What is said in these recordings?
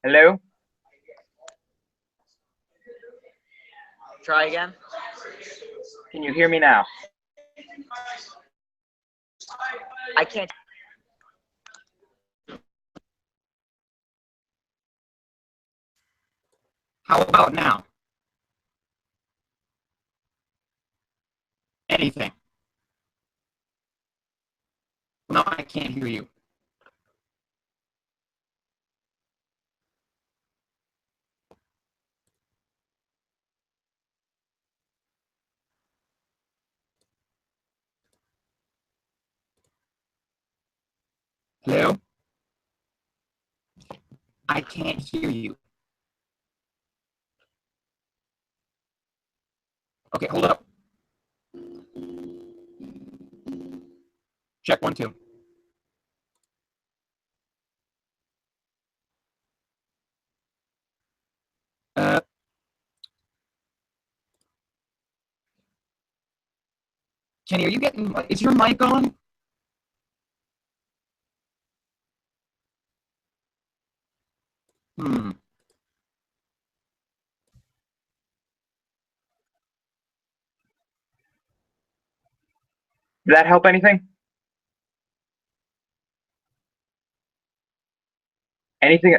Hello? Try again. Can you hear me now? I can't. How about now? Anything. No, I can't hear you. Hello? I can't hear you. Okay, hold up. Check 1, 2. Kenny, are you getting, is your mic on? Hmm. Did that help anything? Anything?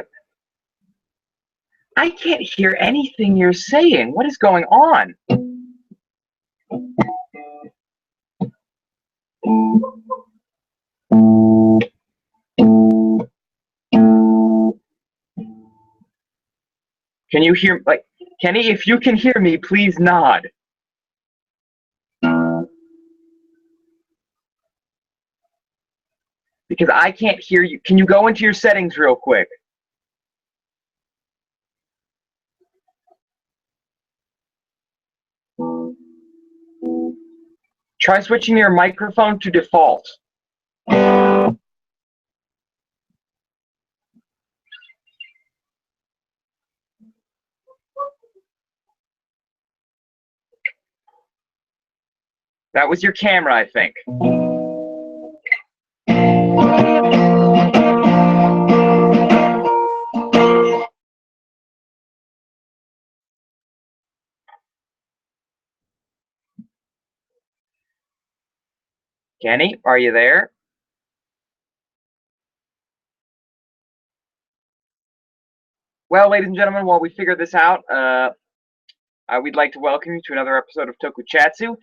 I can't hear anything you're saying. What is going on? Can you hear, like, Kenny, if you can hear me, please nod. Because I can't hear you. Can you go into your settings real quick? Try switching your microphone to default. That was your camera, I think. Kenny, are you there? Well, ladies and gentlemen, while we figure this out, we'd like to welcome you to another episode of TokuCHATsu.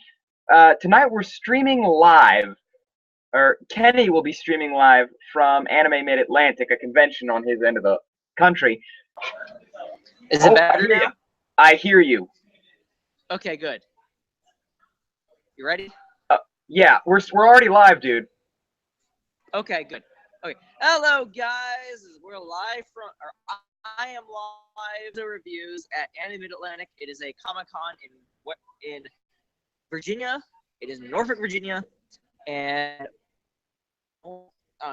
Tonight we're streaming live, or Kenny will be streaming live from Anime Mid-Atlantic, a convention on his end of the country. Is it better now? I hear you. Okay, good. You ready? Yeah, we're already live, dude. Okay, good. Okay, hello guys. We're live from, or I am live to reviews at Anime Mid-Atlantic. It is a Comic-Con in Virginia. It is in Norfolk, Virginia, and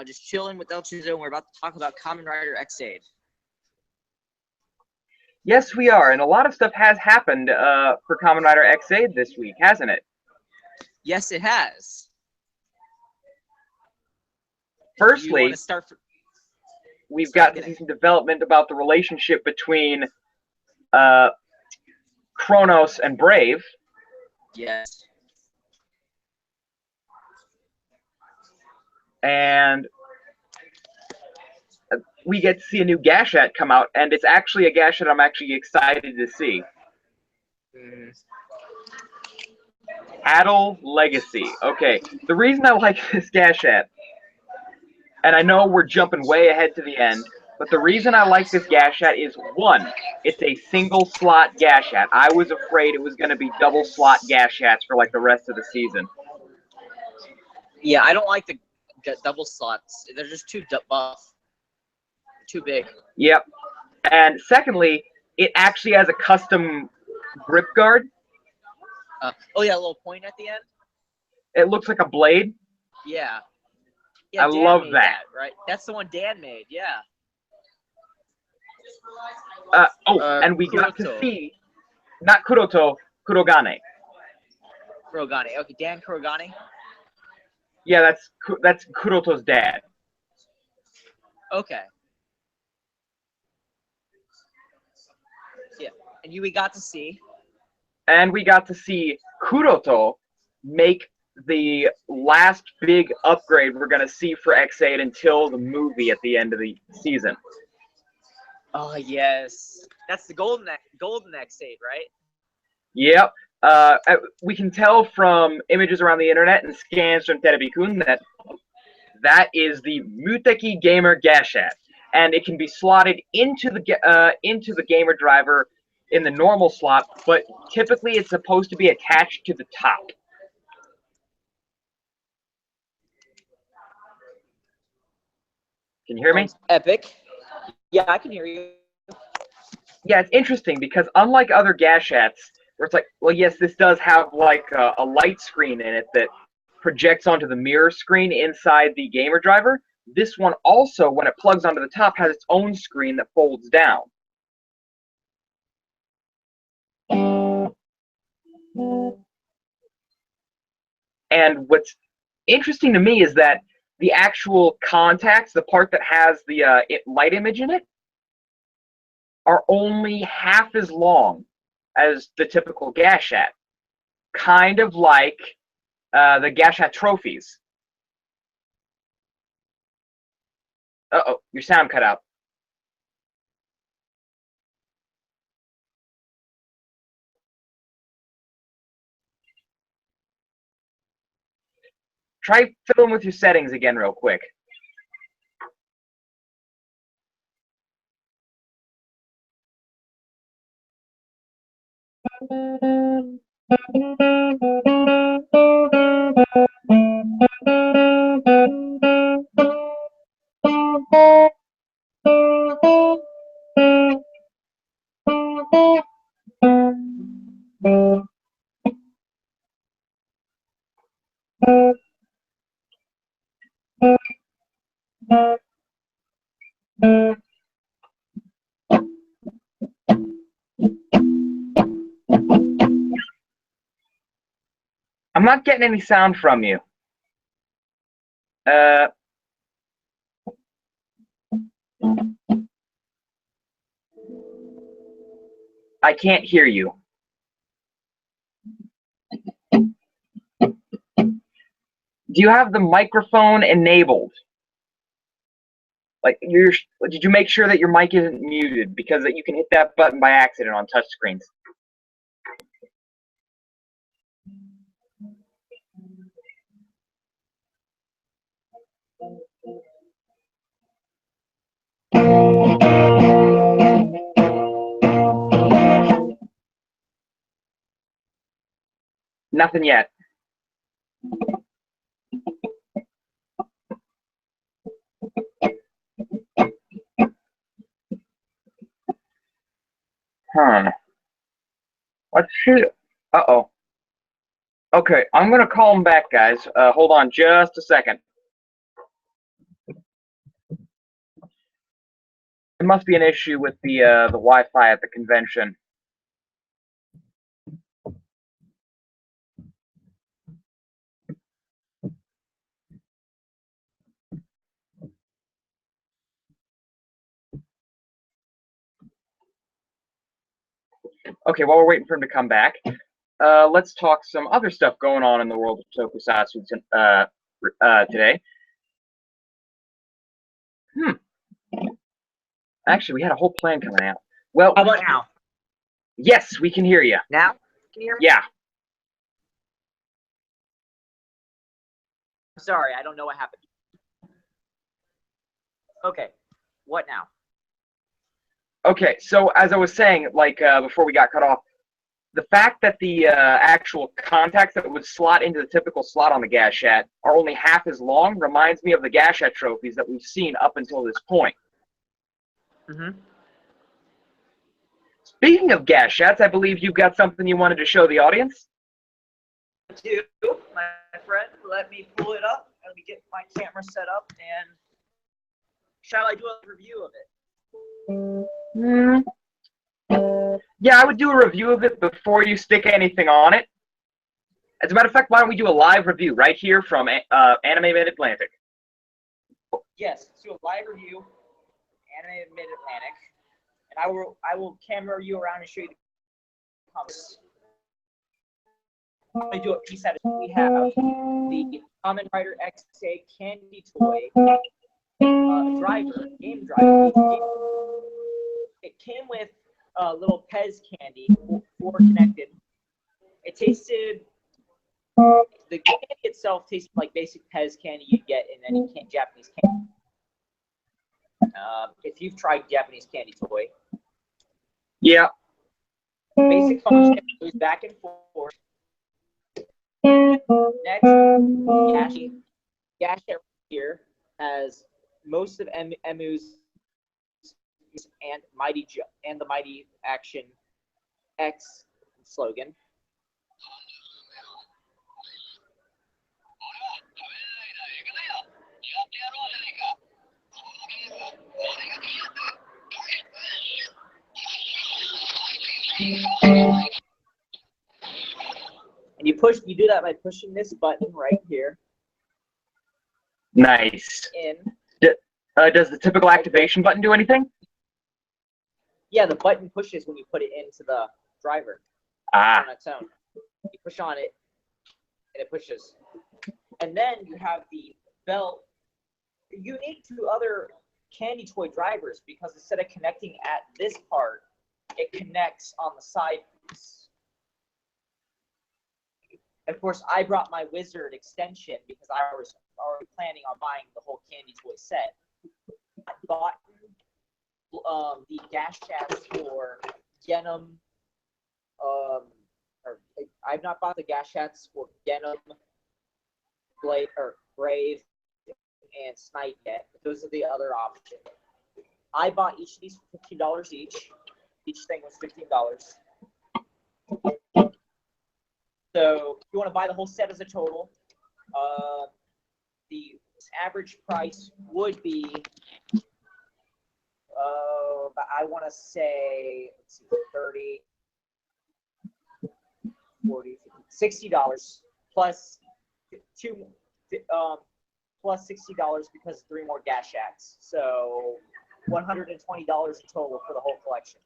just chilling with ElChizzo. And we're about to talk about Kamen Rider X-Aid. Yes, we are, and a lot of stuff has happened for Kamen Rider X-Aid this week, hasn't it? Yes, it has. Firstly, we've got to see some development about the relationship between Kronos and Brave. Yes. And we get to see a new Gashat come out, and it's actually a Gashat I'm actually excited to see. Adel Legacy. Okay, the reason I like this Gashat, and I know we're jumping way ahead to the end, but the reason I like this Gashat is, one, it's a single slot Gashat. I was afraid it was going to be double slot Gashats for like the rest of the season. Yeah, I don't like the double slots. They're just too buff. Too big. Yep. And secondly, it actually has a custom grip guard. Oh yeah, a little point at the end. It looks like a blade. Yeah. Yeah, I love that. Right? That's the one Dan made. Yeah. And we got to see, not Kuroto, Kurogane. Kurogane. Okay, Dan Kurogane. Yeah, that's Kuroto's dad. Okay. And we got to see. And we got to see Kuroto make the last big upgrade we're going to see for X8 until the movie at the end of the season. Oh yes, that's the golden X8, right? Yep. We can tell from images around the internet and scans from Terebikun that is the Muteki Gamer Gashat, and it can be slotted into the gamer driver in the normal slot, but typically it's supposed to be attached to the top. Can you hear me? Epic. Yeah, I can hear you. Yeah, it's interesting because unlike other Gashats, where it's like, well, yes, this does have like a light screen in it that projects onto the mirror screen inside the gamer driver. This one also, when it plugs onto the top, has its own screen that folds down. And what's interesting to me is that the actual contacts, the part that has the light image in it, are only half as long as the typical Gashat. Kind of like the Gashat trophies. Uh-oh, your sound cut out. Try fiddling with your settings again real quick. I'm not getting any sound from you. I can't hear you. Do you have the microphone enabled? Like, did you make sure that your mic isn't muted? Because you can hit that button by accident on touchscreens. Nothing yet. Huh. Let's see. Uh-oh. Okay, I'm going to call him back, guys. Hold on just a second. It must be an issue with the Wi-Fi at the convention. Okay, while we're waiting for him to come back, let's talk some other stuff going on in the world of Tokusatsu today. Actually, we had a whole plan coming out. Well, How about now? Yes, we can hear you. Now? Can you hear me? Yeah. I'm sorry, I don't know what happened. Okay, what now? Okay, so as I was saying, like before we got cut off, the fact that the actual contacts that would slot into the typical slot on the Gashat are only half as long reminds me of the Gashat trophies that we've seen up until this point. Mm-hmm. Speaking of Gashats, I believe you've got something you wanted to show the audience. Do, my friend, let me pull it up. Let me get my camera set up, and shall I do a review of it? Yeah, I would do a review of it before you stick anything on it. As a matter of fact, why don't we do a live review right here from Anime Mid-Atlantic? Yes, let's do a live review, Anime Mid-Atlantic, and I will camera you around and show you comics. I'm going to do a piece at a time. We have the Kamen Rider XA candy toy driver, game driver. It came with a little Pez candy, 4 connected. It tasted, the candy itself tasted like basic Pez candy you'd get in any Japanese candy. If you've tried Japanese candy toy. Yeah. Basic function goes back and forth. Next, Gashet here has most of Emu's and the Mighty Action X slogan. And you do that by pushing this button right here. Nice. Does the typical activation button do anything? Yeah, the button pushes when you put it into the driver. Ah. On its own. You push on it, and it pushes. And then you have the belt. Unique to other candy toy drivers, because instead of connecting at this part, it connects on the side piece. Of course, I brought my Wizard extension because I was already planning on buying the whole candy toy set. I bought the dash shafts for Genom. I've not bought the dash shafts for Genom, Blade, or Brave, and Snipe yet. But those are the other options. I bought each of these for $15 each. Each thing was $15. So if you want to buy the whole set as a total, the average price would be, I want to say, let's see, 30, 40, 50, $60 plus plus $60 because 3 more gas shacks. So $120 in total for the whole collection.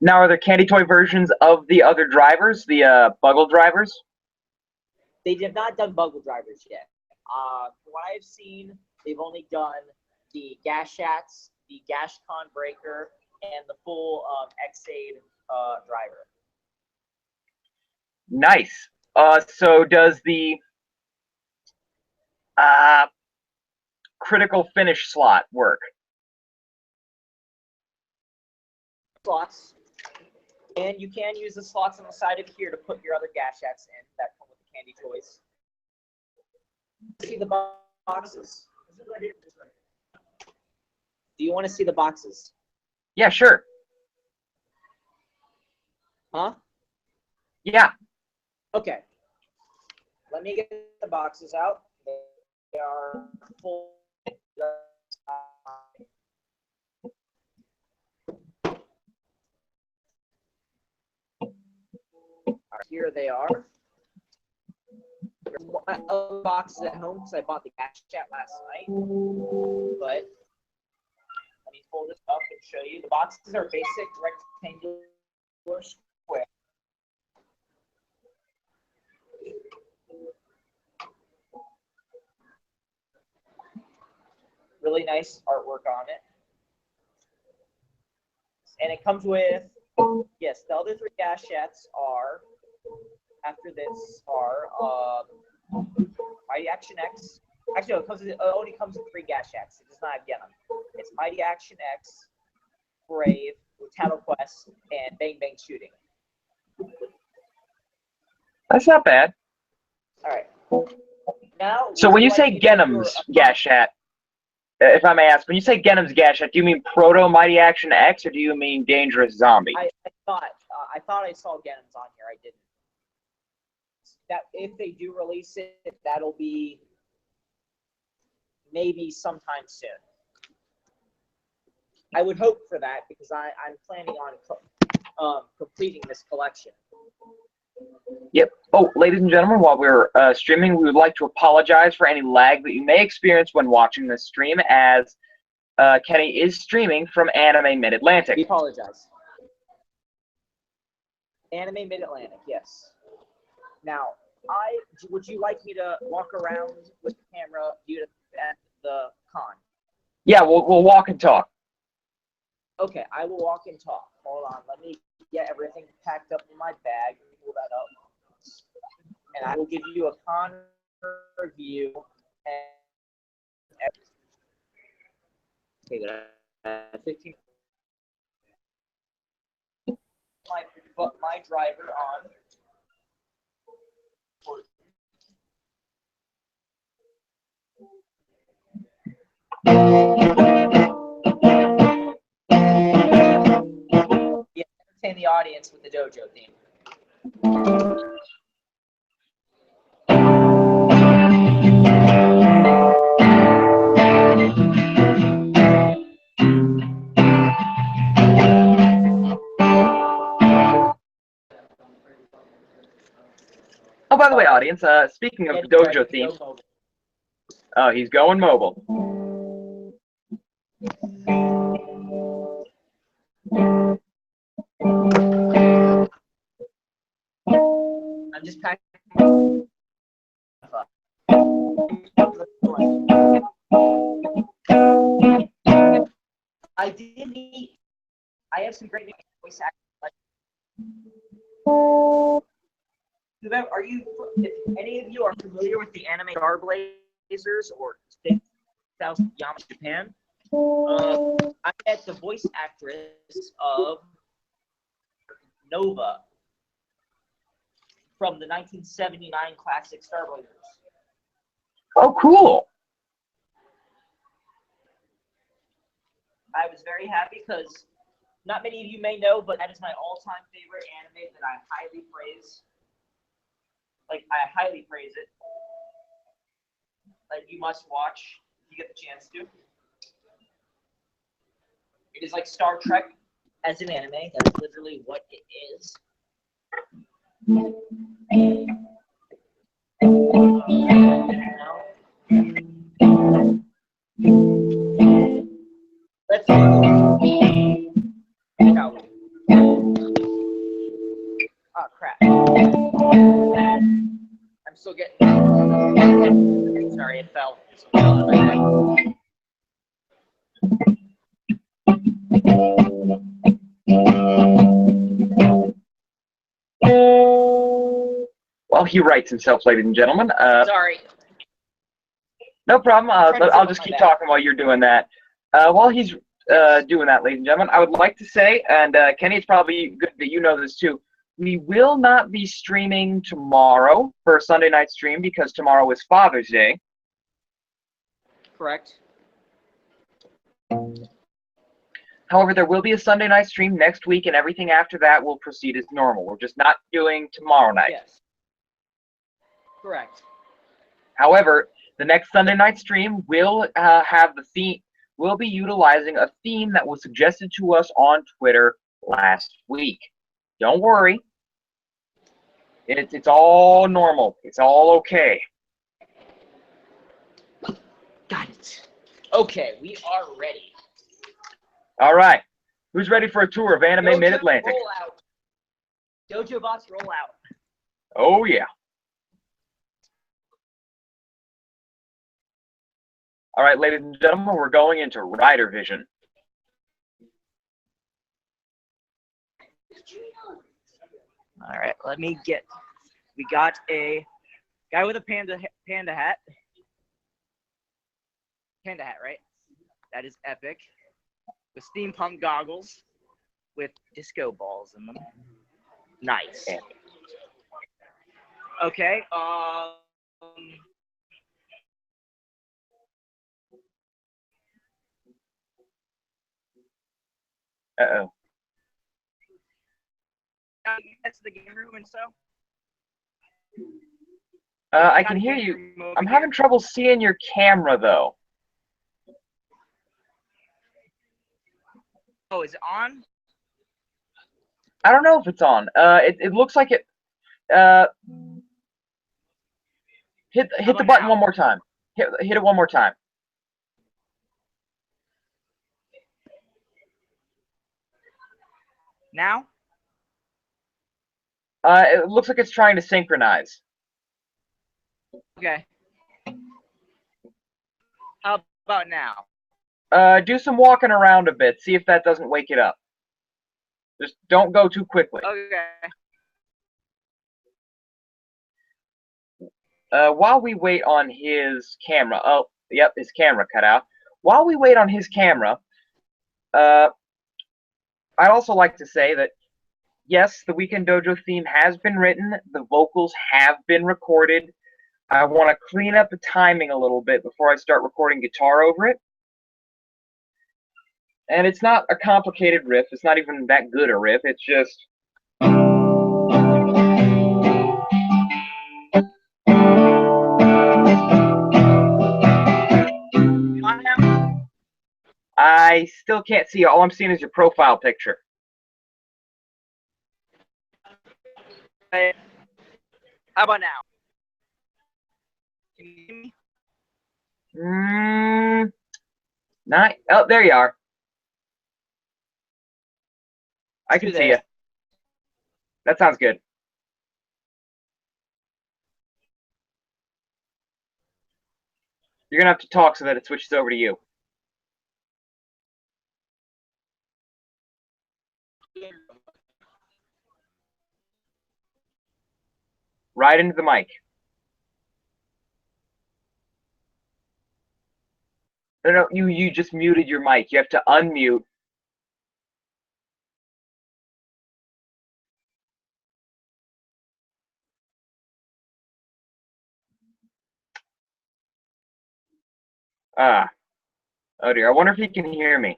Now, are there candy toy versions of the other drivers, the Buggle drivers? They have not done Buggle drivers yet. From what I've seen, they've only done the gas shacks, the Gashcon breaker, and the full X-Aid driver. Nice. So does the critical finish slot work? Slots. And you can use the slots on the side of here to put your other gas shacks in that come with the candy toys. See the boxes? Do you want to see the boxes? Yeah, sure. Huh? Yeah. Okay. Let me get the boxes out. They are full. Here they are. There's other boxes at home because I bought the gas chat last night. But let me fold this up and show you. The boxes are basic rectangular square. Really nice artwork on it. And it comes with, yes, the other 3 gas chats are, after this, are Mighty Action X. Actually, no, it only comes with 3 gas chats. It does not have Genom. It's Mighty Action X, Brave, Tattle Quest, and Bang Bang Shooting. That's not bad. All right. Now, so when you say Genom's gas chat, if I may ask, when you say Genom's gas chat, do you mean Proto Mighty Action X, or do you mean Dangerous Zombie? I thought I saw Genom's on here. I didn't. That if they do release it, that'll be maybe sometime soon. I would hope for that because I'm planning on completing this collection. Yep. Oh, ladies and gentlemen, while we're streaming, we would like to apologize for any lag that you may experience when watching this stream, as Kenny is streaming from Anime Mid-Atlantic. We apologize. Anime Mid-Atlantic, yes. Now, would you like me to walk around with the camera viewed at the con? Yeah, we'll walk and talk. Okay, I will walk and talk. Hold on, let me get everything packed up in my bag. Pull that up. And I will give you a con review. Okay, good. 15. Put my driver on. Yeah, entertain the audience with the dojo theme. Oh, by the way, audience, speaking of the dojo theme, oh, he's going mobile. I'm just packing. I have some great voice acting. If any of you are familiar with the anime Star Blazers or South Yama Japan, I met the voice actress of Nova from the 1979 classic Star Blazers. Oh, cool. I was very happy because not many of you may know, but that is my all-time favorite anime that I highly praise. Like, I highly praise it. Like, you must watch if you get the chance to. It is like Star Trek as an anime. That's literally what it is. Let's go. Oh, crap. I'm still getting. Sorry, it fell. Well, he writes himself, ladies and gentlemen. Sorry. No problem. I'll just keep talking while you're doing that. While he's doing that, ladies and gentlemen, I would like to say, and Kenny, it's probably good that you know this too, we will not be streaming tomorrow for a Sunday night stream because tomorrow is Father's Day. Correct. However, there will be a Sunday night stream next week, and everything after that will proceed as normal. We're just not doing tomorrow night. Yes. Correct. However, the next Sunday night stream will have the theme. We'll be utilizing a theme that was suggested to us on Twitter last week. Don't worry. It's all normal. It's all okay. Got it. Okay, we are ready. All right. Who's ready for a tour of Anime Mid-Atlantic? Roll out. Dojo bots, roll out. Oh, yeah. All right, ladies and gentlemen, we're going into Rider Vision. All right, let me get. We got a guy with a panda hat. Panda hat, right? That is epic. With steampunk goggles, with disco balls in them. Nice. Okay. Uh-oh. That's the game room and so. I can hear you. I'm having trouble seeing your camera, though. Oh, is it on? I don't know if it's on. It looks like it. Hit the button one more time. Hit it one more time. Now? It looks like it's trying to synchronize. Okay. How about now? Do some walking around a bit. See if that doesn't wake it up. Just don't go too quickly. Okay. While we wait on his camera. Oh, yep, his camera cut out. While we wait on his camera, I'd also like to say that, yes, the Weekend Dojo theme has been written. The vocals have been recorded. I want to clean up the timing a little bit before I start recording guitar over it. And it's not a complicated riff. It's not even that good a riff. It's just... I still can't see. All I'm seeing is your profile picture. How about now? Can you hear me? Not. Oh, there you are. I can Do see this. you. That sounds good. You're gonna have to talk so that it switches over to you. Right into the mic. No, you just muted your mic. You have to unmute. Ah. Oh dear. I wonder if he can hear me.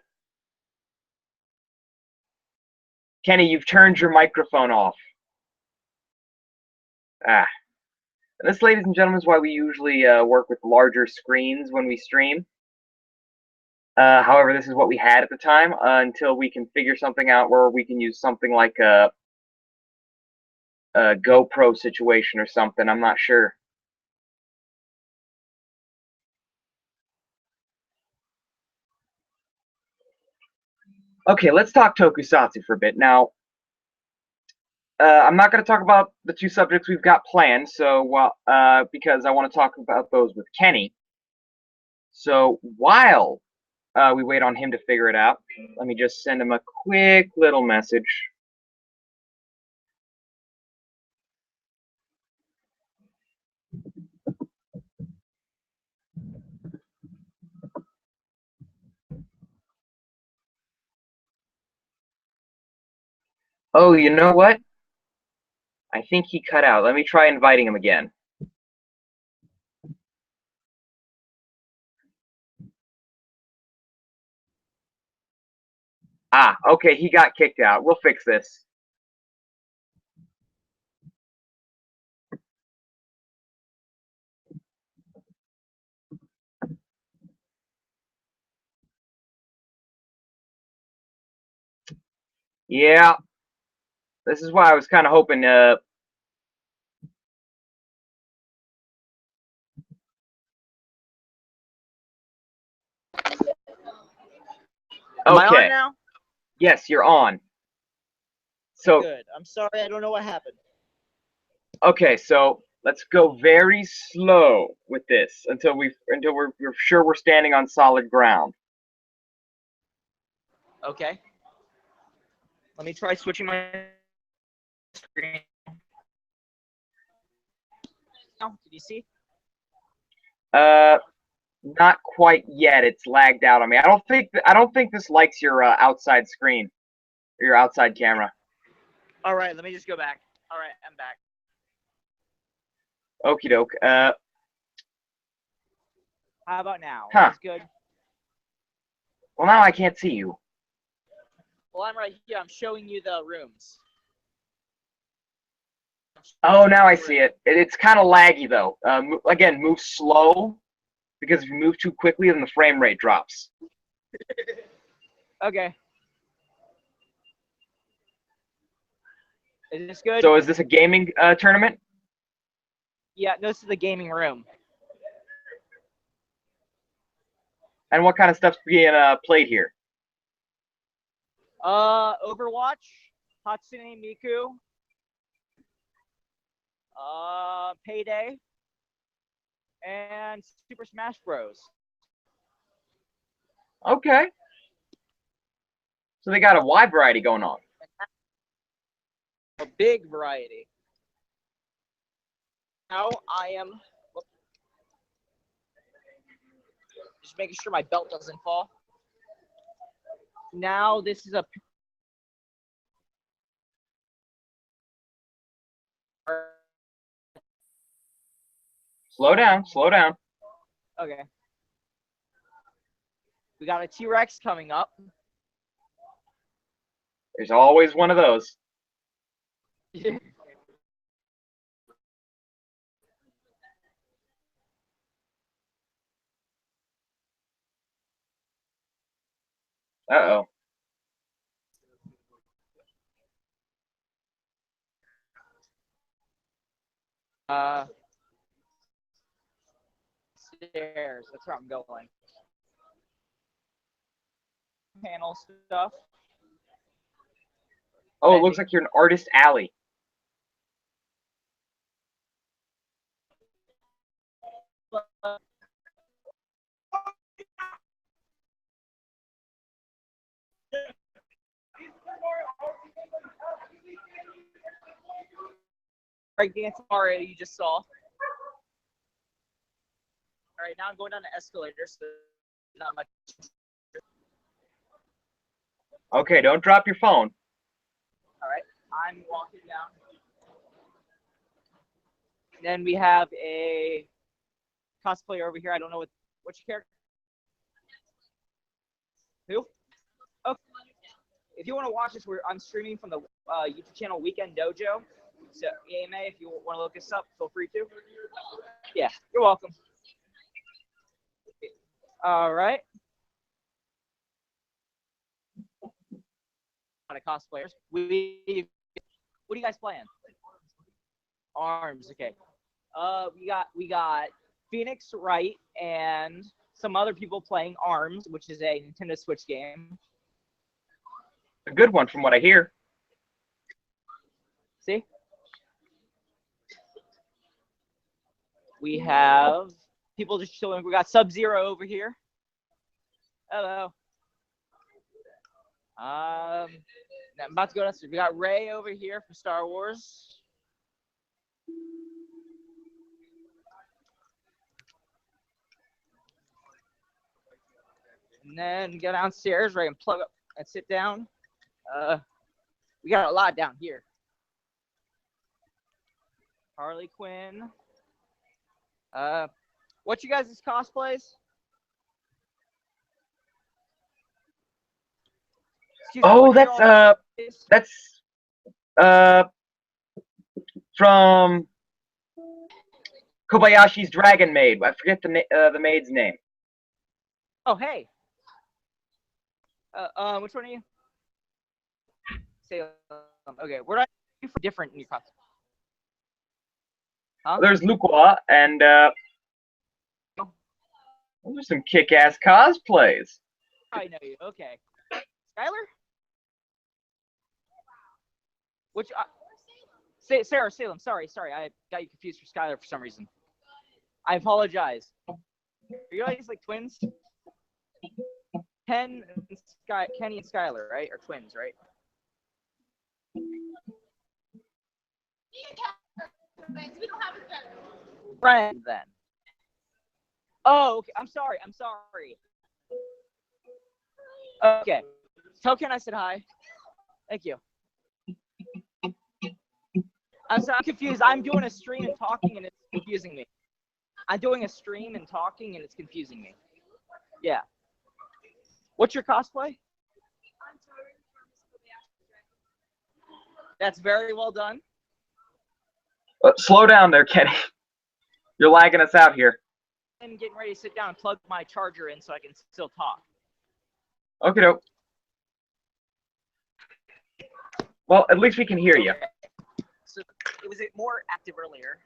Kenny, you've turned your microphone off. Ah. And this, ladies and gentlemen, is why we usually work with larger screens when we stream. However, this is what we had at the time until we can figure something out where we can use something like a GoPro situation or something. I'm not sure. Okay, let's talk tokusatsu for a bit. Now, I'm not going to talk about the two subjects we've got planned, so because I want to talk about those with Kenny. So while we wait on him to figure it out, let me just send him a quick little message. Oh, you know what? I think he cut out. Let me try inviting him again. Ah, okay, he got kicked out. We'll fix this. Yeah, this is why I was kind of hoping. Am I on Okay. now? Yes, you're on. So Good. I'm sorry. I don't know what happened. okay, so let's go very slow with this until we're sure we're standing on solid ground. Okay. Let me try switching my screen. Now, did you see? Not quite yet. It's lagged out on me. I don't think this likes your outside screen or your outside camera. All right. Let me just go back. All right. I'm back. Okie doke. How about now? Huh. Is good? Well, now I can't see you. Well, I'm right here. I'm showing you the rooms. Oh, now I see it. It's kind of laggy though. Again, move slow, because if you move too quickly, then the frame rate drops. Okay. Is this good? So is this a gaming tournament? Yeah, this is the gaming room. And what kind of stuff's being played here? Overwatch, Hatsune Miku, Payday, and Super Smash Bros. Okay. So they got a wide variety going on. A big variety. Now I am just making sure my belt doesn't fall. Now this is a Slow down, slow down. okay. We got a T-Rex coming up. There's always one of those. Uh-oh. Stairs. That's where I'm going. Panel stuff. Oh, it looks like you're an artist alley. Breakdance area you just saw. All right, now I'm going down the escalator, so not much. Okay, don't drop your phone. All right, I'm walking down. Then we have a cosplayer over here. I don't know what's your character. Who? Okay. If you want to watch this, I'm streaming from the YouTube channel Weekend Dojo. So AMA, if you want to look us up, feel free to. Yeah, you're welcome. All right. A lot of cosplayers. What are you guys playing? Arms. Okay. We got Phoenix Wright and some other people playing Arms, which is a Nintendo Switch game. A good one from what I hear. See? We have people just chilling. We got Sub-Zero over here. Hello. I'm about to go downstairs. We got Ray over here from Star Wars. And then go downstairs, Ray, and plug up and sit down. We got a lot down here. Harley Quinn. What's you guys' cosplays? Oh, that's from Kobayashi's Dragon Maid. I forget the maid's name. Oh, hey. Which one are you? Salem. Okay, we're not different in your cosplay. Huh? There's Lukwa, and those are some kick-ass cosplays. I know you. Okay. Skylar? Which Sarah Salem. Sorry. I got you confused for Skylar for some reason. I apologize. Are you guys like twins? Kenny and Skylar, right? Are twins, right? We don't have a friend then. Oh, okay. I'm sorry. Okay. Tell Ken I said hi. Thank you. I'm confused. I'm doing a stream and talking, and it's confusing me. I'm doing a stream and talking, and it's confusing me. Yeah. What's your cosplay? That's very well done. Slow down there, Kenny. You're lagging us out here. I'm getting ready to sit down and plug my charger in so I can still talk. Okay, doke. Well, at least we can hear you. So it was more active earlier.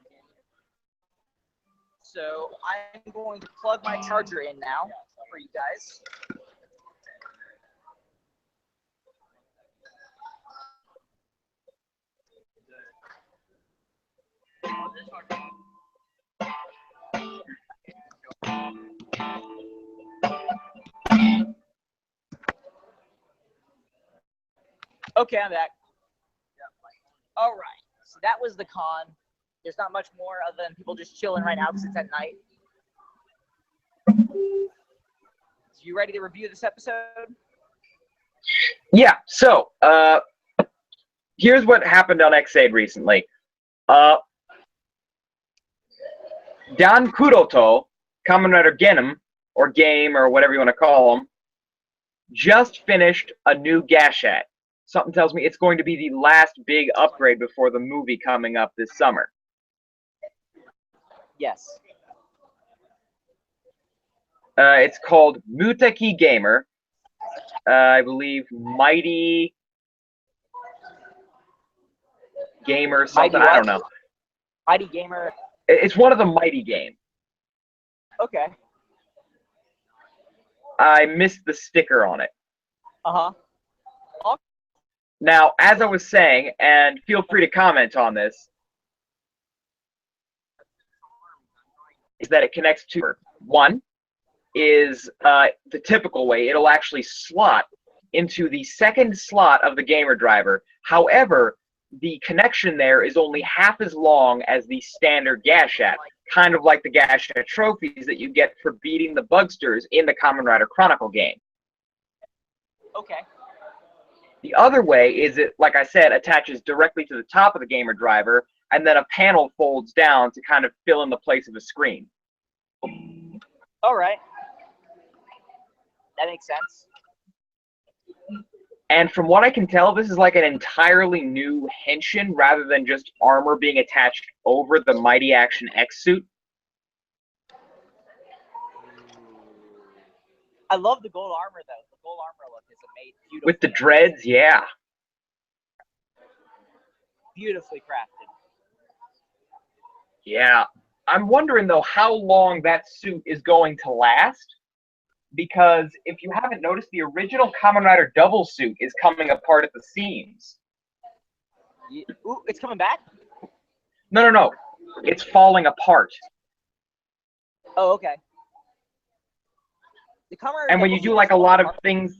So I'm going to plug my charger in now for you guys. Okay, I'm back. All right. So that was the con. There's not much more other than people just chilling right now because it's at night. So you ready to review this episode? Yeah. So, here's what happened on Xaid recently. Dan Kuroto, Kamen Rider Genom, or Game, or whatever you want to call him, just finished a new Gashat. Something tells me it's going to be the last big upgrade before the movie coming up this summer. Yes. It's called Muteki Gamer. I believe Mighty Gamer something. I don't know. Mighty Gamer. It's one of the Mighty Game. Okay. I missed the sticker on it. Uh-huh. Now, as I was saying, and feel free to comment on this, is that it connects to one is the typical way. It'll actually slot into the second slot of the gamer driver. However, the connection there is only half as long as the standard Gashat, kind of like the Gashat trophies that you get for beating the Bugsters in the Kamen Rider Chronicle game. Okay. The other way is it, like I said, attaches directly to the top of the gamer driver, and then a panel folds down to kind of fill in the place of a screen. All right. That makes sense. And from what I can tell, this is like an entirely new henshin rather than just armor being attached over the Mighty Action X suit. I love the gold armor, though. The gold armor look is beautiful. With the dreads, yeah. Beautifully crafted. Yeah. I'm wondering, though, how long that suit is going to last. Because if you haven't noticed, the original Kamen Rider double suit is coming apart at the seams. Yeah. Ooh, it's coming back? No. It's falling apart. Oh, okay. The Kamen Rider and when you do like a lot of things...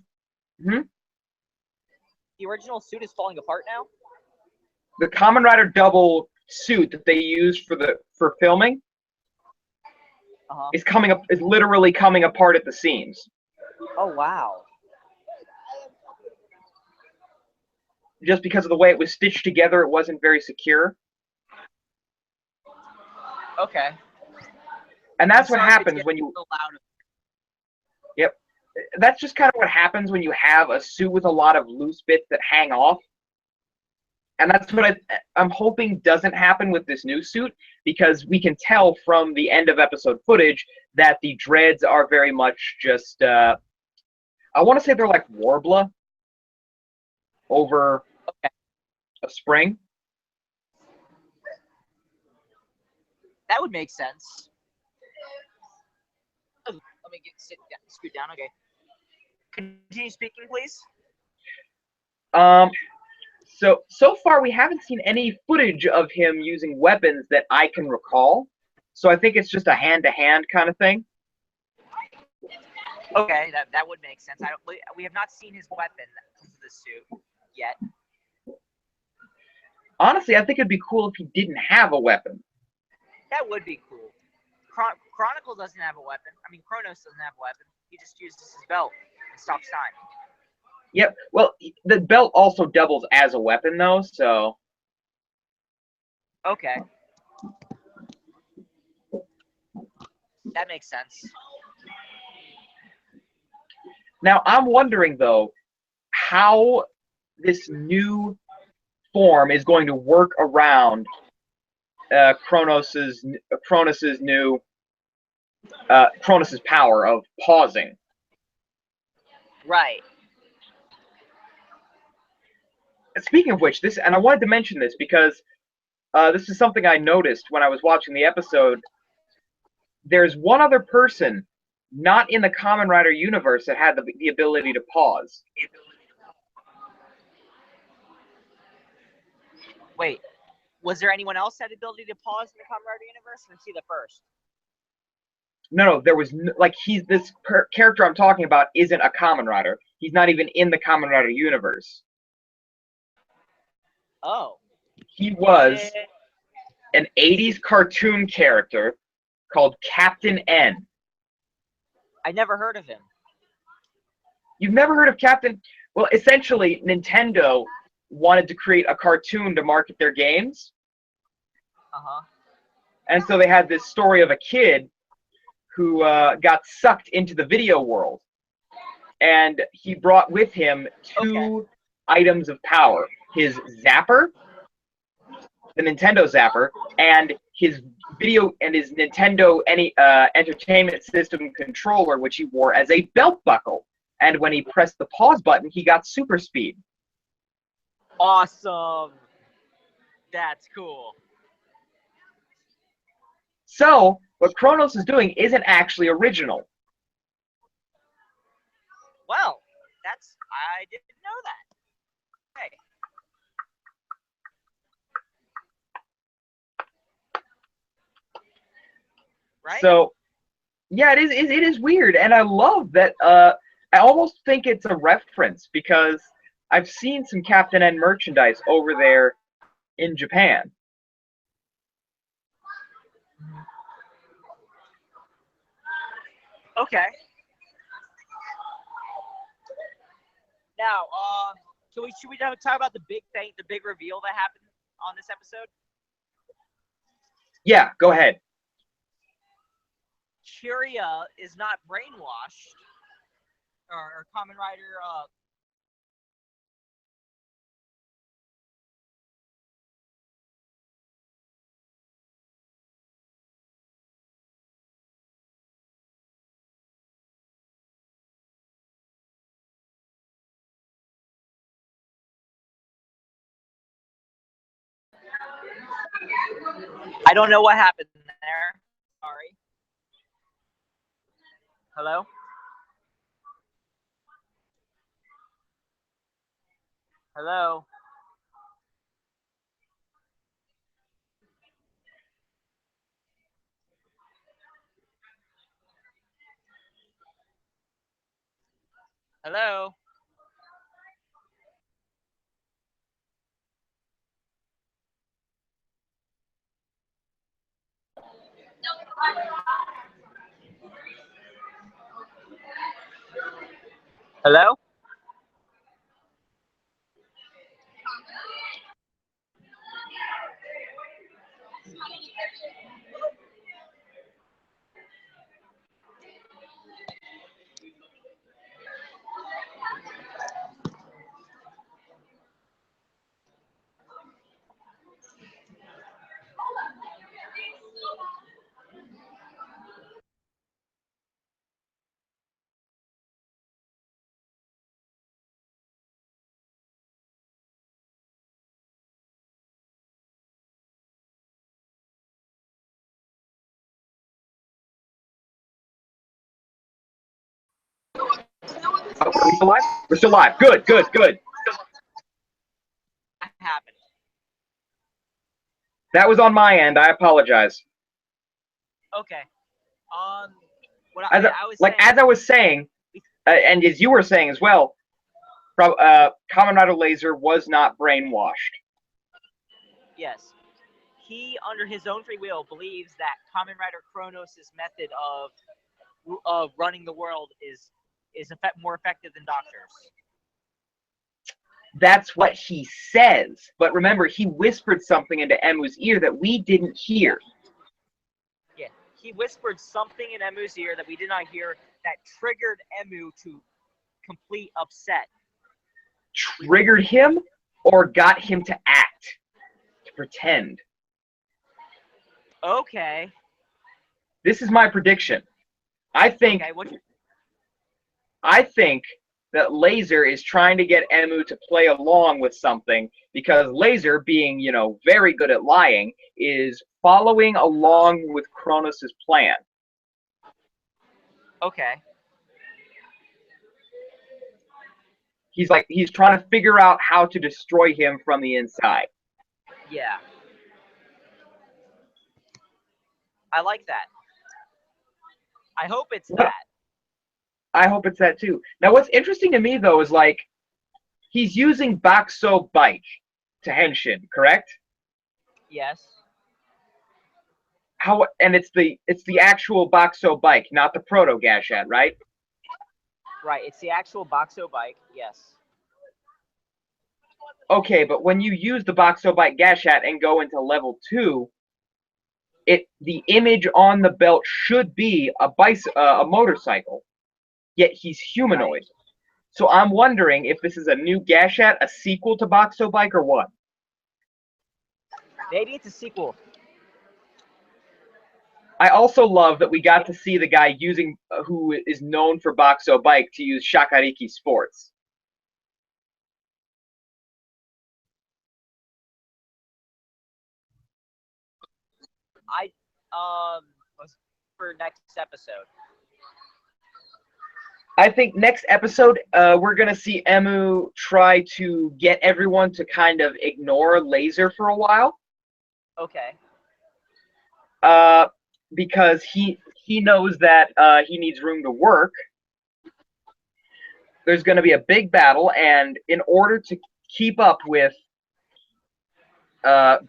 The original suit is falling apart now? The Kamen Rider double suit that they used for filming is literally coming apart at the seams. Oh, wow. Just because of the way it was stitched together, it wasn't very secure. Okay. And that's what happens when you... Yep. That's just kind of what happens when you have a suit with a lot of loose bits that hang off. And that's what I'm hoping doesn't happen with this new suit, because we can tell from the end of episode footage that the dreads are very much just, I want to say they're like Warbler over a spring. That would make sense. Let me scoot down, okay. Continue speaking, please. So far we haven't seen any footage of him using weapons that I can recall. So I think it's just a hand-to-hand kind of thing. Okay, that would make sense. We have not seen his weapon to the suit yet. Honestly, I think it'd be cool if he didn't have a weapon. That would be cool. Chronicle doesn't have a weapon. I mean, Kronos doesn't have a weapon. He just uses his belt and stops time. Yep. Well, the belt also doubles as a weapon, though, so... Okay. That makes sense. Now, I'm wondering, though, how this new form is going to work around Kronos's power of pausing. Right. Speaking of which, and I wanted to mention this because this is something I noticed when I was watching the episode. There's one other person not in the Kamen Rider universe that had the ability to pause. Wait, was there anyone else that had the ability to pause in the Kamen Rider universe? Or was he the first? No, there was this character I'm talking about isn't a Kamen Rider. He's not even in the Kamen Rider universe. Oh. He was Eh, an 80s cartoon character called Captain N. I never heard of him. You've never heard of Captain? Well, essentially, Nintendo wanted to create a cartoon to market their games. Uh-huh. And so they had this story of a kid who got sucked into the video world. And he brought with him two items of power. His zapper, the Nintendo zapper, and his Nintendo Entertainment System controller, which he wore as a belt buckle. And when he pressed the pause button, he got super speed. Awesome. That's cool. So, what Kronos is doing isn't actually original. Well, I didn't know that. Okay. Right? So, yeah, it is weird, and I love that. I almost think it's a reference because I've seen some Captain N merchandise over there in Japan. Okay. Now, should we talk about the big thing, the big reveal that happened on this episode? Yeah, go ahead. Chiria is not brainwashed, or Kamen Rider. I don't know what happened there. Sorry. Hello? Hello? Hello? Hello? Oh, are we still live? We're still live. Good, good, good. What happened? That was on my end. I apologize. Okay. What I was saying, as I was saying, and as you were saying as well, Kamen Rider Laser was not brainwashed. yes. He, under his own free will, believes that Kamen Rider Kronos' method of running the world is more effective than Doctor's. That's what he says. But remember, he whispered something into Emu's ear that we didn't hear. Yeah, he whispered something in Emu's ear that we did not hear that triggered Emu to complete upset. Triggered him or got him to act, to pretend. Okay. This is my prediction. I think that Laser is trying to get Emu to play along with something because Laser, being, very good at lying, is following along with Kronos' plan. Okay. He's trying to figure out how to destroy him from the inside. Yeah. I like that. I hope it's that. I hope it's that too. Now, what's interesting to me though is he's using Bakso Bike, to Henshin, correct? Yes. And it's the actual Boxo bike, not the proto Gashat, right? Right. It's the actual Boxo bike. Yes. Okay, but when you use the Boxo bike Gashat and go into level 2, the image on the belt should be a motorcycle, yet he's humanoid. Right. So I'm wondering if this is a new Gashat, a sequel to Boxo Bike, or what? Maybe it's a sequel. I also love that we got to see the guy using who is known for Boxo Bike to use Shakariki Sports. I for next episode. I think next episode, we're going to see Emu try to get everyone to kind of ignore Laser for a while. Okay. Because he knows that he needs room to work. There's going to be a big battle, and in order to keep up with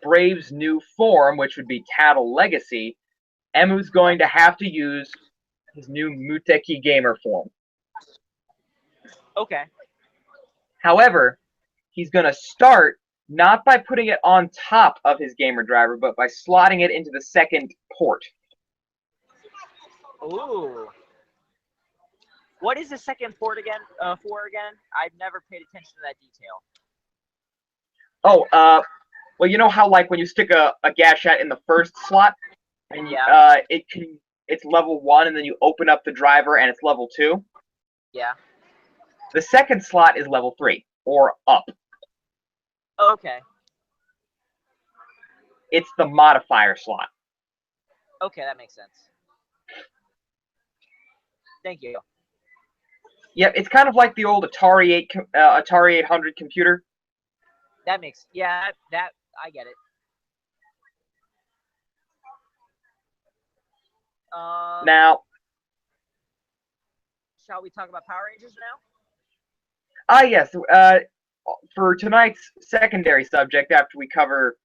Brave's new form, which would be Tattle Legacy, Emu's going to have to use his new Muteki Gamer form. Okay. However, he's going to start not by putting it on top of his gamer driver, but by slotting it into the second port. Ooh. What is the second port again? For again? I've never paid attention to that detail. Oh, well, you know how like when you stick a Gashat in the first slot, and Yeah. it's level 1, and then you open up the driver and it's level 2. Yeah. The second slot is level 3 or up. Okay. It's the modifier slot. Okay, that makes sense. Thank you. Yep, it's kind of like the old Atari 800 computer. That makes that I get it. Now, shall we talk about Power Rangers now? yes, for tonight's secondary subject, after we cover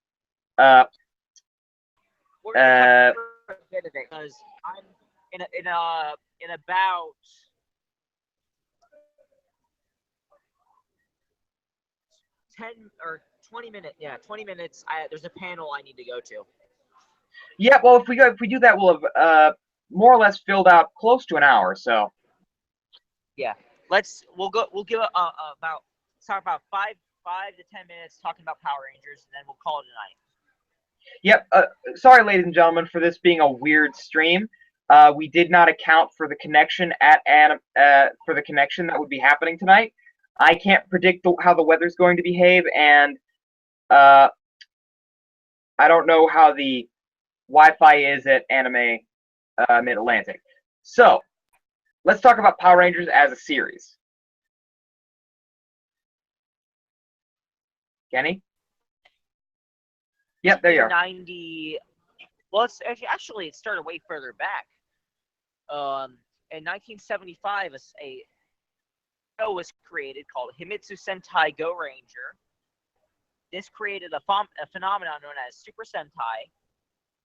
We're gonna cover a bit of it because I'm in about 10 or 20 minutes. Yeah, 20 minutes. There's a panel I need to go to. Yeah, well, if we do that, we'll have more or less filled out close to an hour. So yeah, we'll give about talk about 5 to 10 minutes talking about Power Rangers, and then we'll call it a night. Yep. Sorry, ladies and gentlemen, for this being a weird stream. We did not account for the connection for the connection that would be happening tonight. I can't predict how the weather's going to behave, and I don't know how the Wi-Fi is at Anime Mid-Atlantic. So, let's talk about Power Rangers as a series. Kenny? Yep, there you are. 90. Well, it's actually it started way further back. In 1975, a show was created called Himitsu Sentai Go Ranger. This created a phenomenon known as Super Sentai,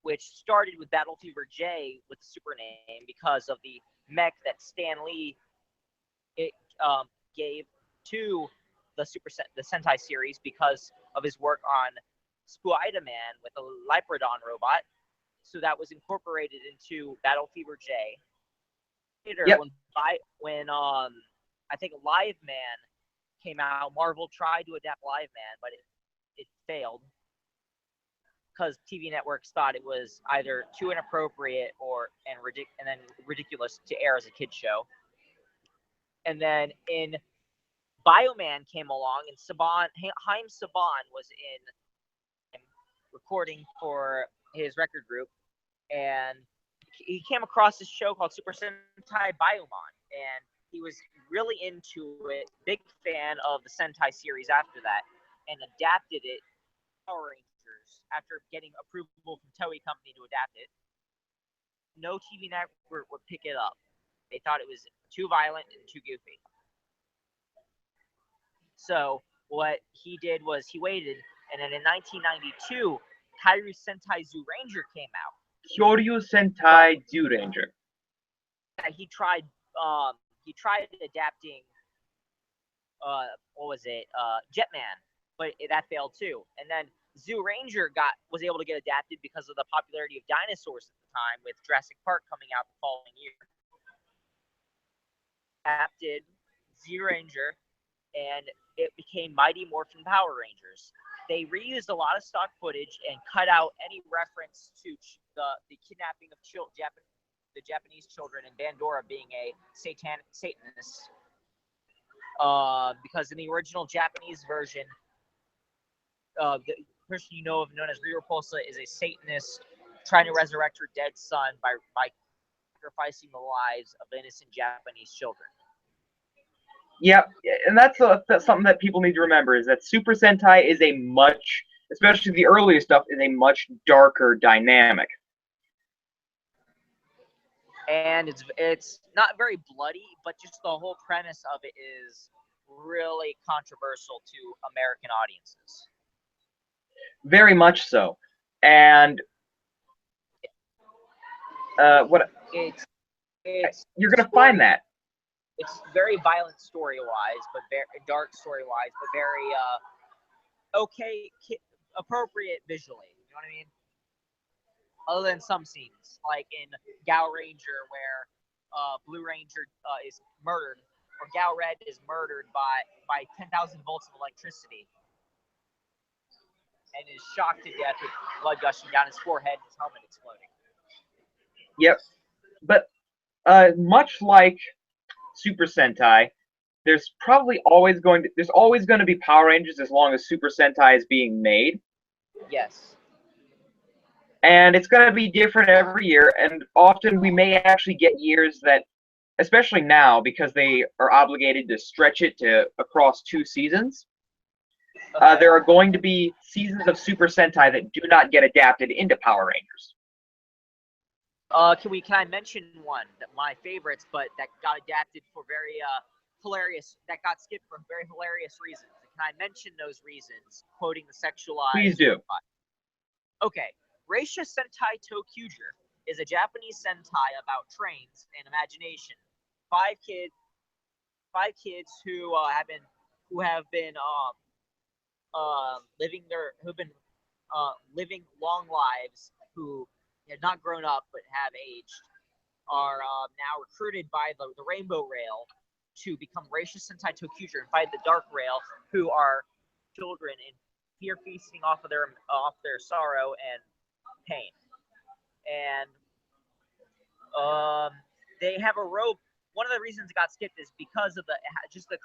which started with Battle Fever J with the super name because of the mech that Stan Lee gave to the Sentai series because of his work on Spuida Man with a Liprodon robot. So that was incorporated into Battle Fever J. Later, yep. when I think Live Man came out, Marvel tried to adapt Live Man, but it failed because TV networks thought it was either too inappropriate and then ridiculous to air as a kid show. And then in Bioman came along, and Haim Saban was in recording for his record group, and he came across this show called Super Sentai Bioman, and he was really into it, big fan of the Sentai series after that, and adapted it to Power Rangers after getting approval from Toei Company to adapt it. No TV network would pick it up. They thought it was too violent and too goofy. So what he did was he waited, And then in 1992, Kairu Sentai Zoo Ranger came out. Kyoryu Sentai Zyuranger. He tried adapting what was it? Jetman, but that failed too. And then Zoo Ranger was able to get adapted because of the popularity of dinosaurs at the time, with Jurassic Park coming out the following year. Adapted Zoo Ranger, and it became Mighty Morphin Power Rangers. They reused a lot of stock footage and cut out any reference to the kidnapping of the Japanese children, and Bandora being a Satanist. Because in the original Japanese version, the person you know of, known as Repulsa, is a Satanist trying to resurrect her dead son by sacrificing the lives of innocent Japanese children. Yep, and that's something that people need to remember, is that Super Sentai is a much, especially the earlier stuff, is a much darker dynamic. And it's not very bloody, but just the whole premise of it is really controversial to American audiences. Very much so. And you're going to find that. It's very violent story-wise, but very dark story-wise, but very appropriate visually. You know what I mean? Other than some scenes, like in Gao Ranger, where Blue Ranger is murdered, or Gao Red is murdered by 10,000 volts of electricity, and is shocked to death with blood gushing down his forehead and his helmet exploding. Yep, but much like Super Sentai, there's always going to be Power Rangers as long as Super Sentai is being made. Yes. And it's going to be different every year, and often we may actually get years that, especially now, because they are obligated to stretch it across 2 seasons, okay, there are going to be seasons of Super Sentai that do not get adapted into Power Rangers. Can I mention one my favorites, but that got adapted for very hilarious, that got skipped for very hilarious reasons? Can I mention those reasons, quoting the sexualized? Please do. Okay, Reisha Sentai TokuCHATsu is a Japanese Sentai about trains and imagination. 5 kids who've been living long lives, who have not grown up but have aged, are now recruited by the Rainbow Rail to become Reisha Sentai TokuCHATsu and fight the Dark Rail, who are children and fear feasting off their sorrow and pain. And they have a rope. One of the reasons it got skipped is because of the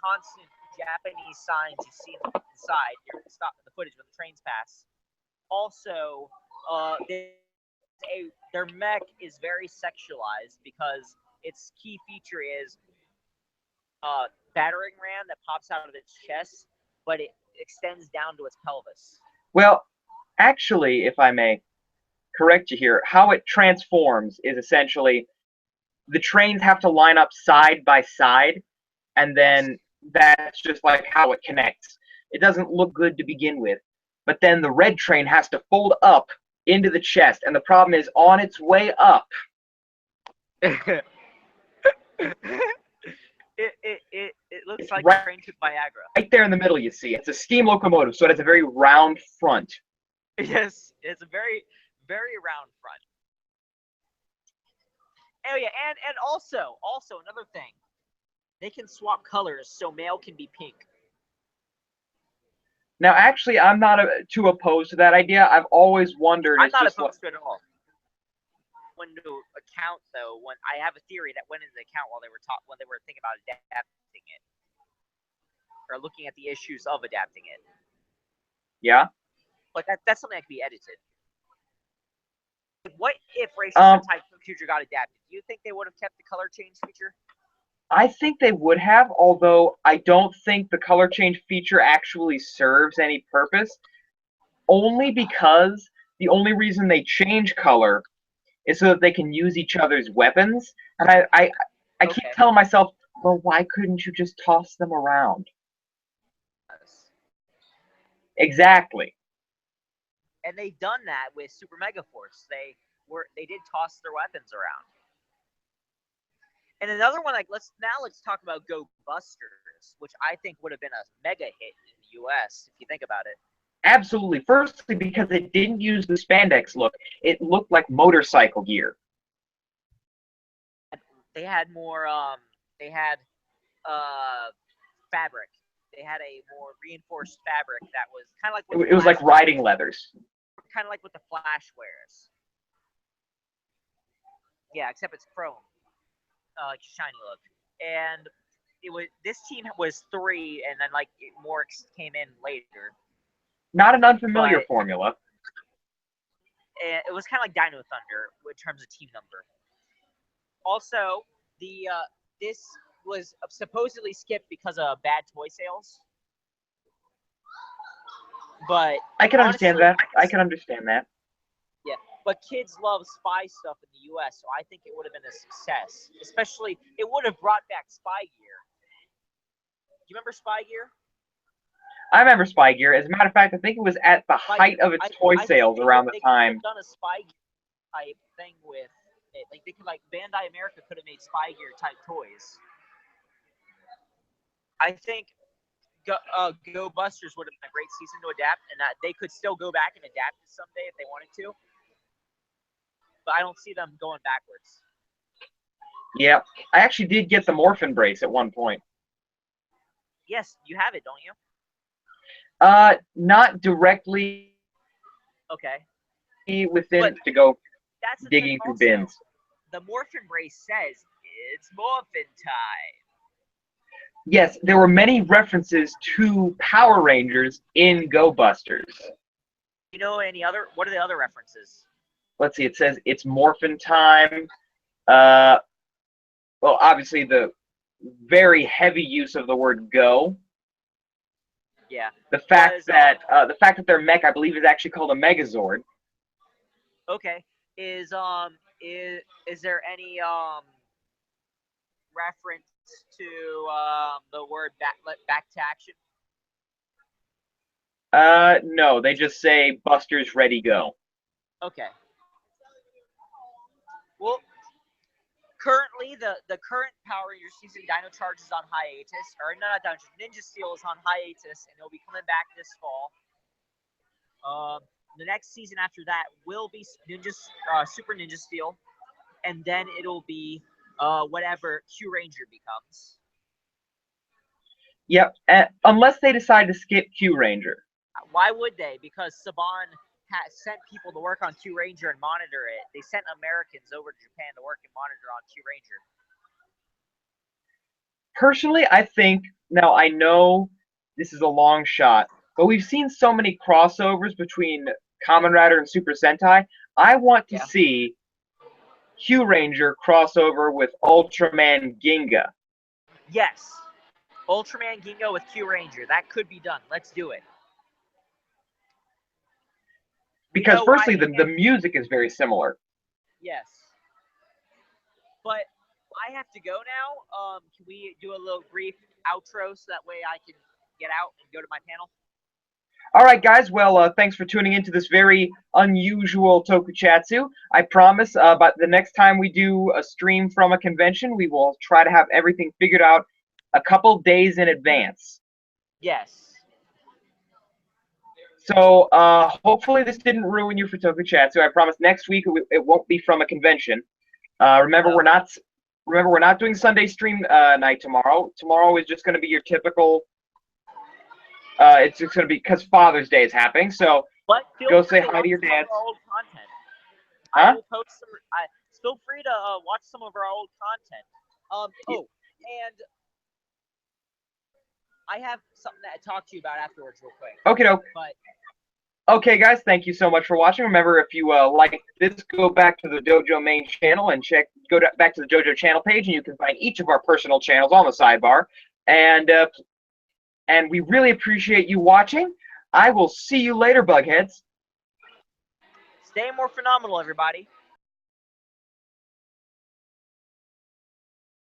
constant Japanese signs you see inside. You're stop the footage when the trains pass. Also, their mech is very sexualized because its key feature is battering ram that pops out of its chest, but it extends down to its pelvis. Well, actually, if I may correct you here, how it transforms is essentially the trains have to line up side by side, and then that's just like how it connects. It doesn't look good to begin with, but then the red train has to fold up into the chest, and the problem is on its way up. It looks like right, a train took Viagra. Right there in the middle, you see. It's a steam locomotive, so it has a very round front. Yes, it's a very, very round front. Oh yeah, and also another thing, they can swap colors, so male can be pink. Now, actually, I'm not too opposed to that idea. I've always wondered. I'm not opposed to it at all. When to account, though, when I have a theory that went into account when they were thinking about adapting it, or looking at the issues of adapting it. Yeah. But that's something that can be edited. What if Reisha Sentai TokuCHATsu got adapted? Do you think they would have kept the color change feature? I think they would have, although I don't think the color change feature actually serves any purpose, only because the only reason they change color is so that they can use each other's weapons. And I keep telling myself, well, why couldn't you just toss them around? Yes. Exactly. And they done that with Super Mega Force. They did toss their weapons around. And another one, like let's talk about Go Busters, which I think would have been a mega hit in the US if you think about it. Absolutely. Firstly, because it didn't use the spandex look. It looked like motorcycle gear. They had more fabric. They had a more reinforced fabric that was kind of like It was like riding leathers. Kind of like what the Flash wears. Yeah, except it's chrome. Like shiny look. And this team was 3, and then like more came in later. Not an unfamiliar formula. It was kind of like Dino Thunder in terms of team number. Also, this was supposedly skipped because of bad toy sales. But I can understand that. I can understand that. Yeah, but kids love spy stuff in the U.S., so I think it would have been a success. Especially, it would have brought back Spy Gear. Do you remember Spy Gear? I remember Spy Gear. As a matter of fact, I think it was at the height of its toy sales around the time. They could have done a Spy Gear type thing with it. Like they could, like Bandai America could have made Spy Gear type toys. I think Go Busters would have been a great season to adapt, and that they could still go back and adapt it someday if they wanted to. But I don't see them going backwards. Yeah, I actually did get the Morphin Brace at one point. Yes, you have it, don't you? Not directly. Okay. Within to go digging through bins. The Morphin Brace says it's Morphin time. Yes, there were many references to Power Rangers in Go Busters. You know what are the other references? Let's see, it says it's Morphin time. Well, obviously the very heavy use of the word go. Yeah. The fact that their mech, I believe, is actually called a Megazord. Okay. Is there any reference to the word back to action? No, they just say Buster's ready go. Okay. Well, currently the current Power Rangers season, Dino Charge is on hiatus, or not Dino Charge, Ninja Steel is on hiatus, and it'll be coming back this fall. The next season after that will be Super Ninja Steel, and then it'll be whatever Q Ranger becomes. Yep, unless they decide to skip Q Ranger. Why would they? Because Saban sent people to work on Q Ranger and monitor it. They sent Americans over to Japan to work and monitor on Q Ranger. Personally, I think, now I know this is a long shot, but we've seen so many crossovers between Kamen Rider and Super Sentai. I want to see Q Ranger crossover with Ultraman Ginga. Yes. Ultraman Ginga with Q Ranger. That could be done. Let's do it. Because firstly, the music is very similar. Yes. But I have to go now. Can we do a little brief outro so that way I can get out and go to my panel? All right, guys. Well, thanks for tuning into this very unusual TokuCHATsu. I promise, but the next time we do a stream from a convention, we will try to have everything figured out a couple days in advance. Yes. So hopefully this didn't ruin you for TokuCHATsu. I promise next week it won't be from a convention. Remember, we're not doing Sunday stream night tomorrow. Tomorrow is just going to be your typical. It's just going to be because Father's Day is happening. So go say hi to your dads. Huh? I will post some. Feel free to watch some of our old content. And I have something to talk to you about afterwards, real quick. Okay, guys, thank you so much for watching. Remember, if you like this, go back to the Dojo main channel and back to the Dojo channel page, and you can find each of our personal channels on the sidebar. And we really appreciate you watching. I will see you later, Bugheads. Stay more phenomenal, everybody.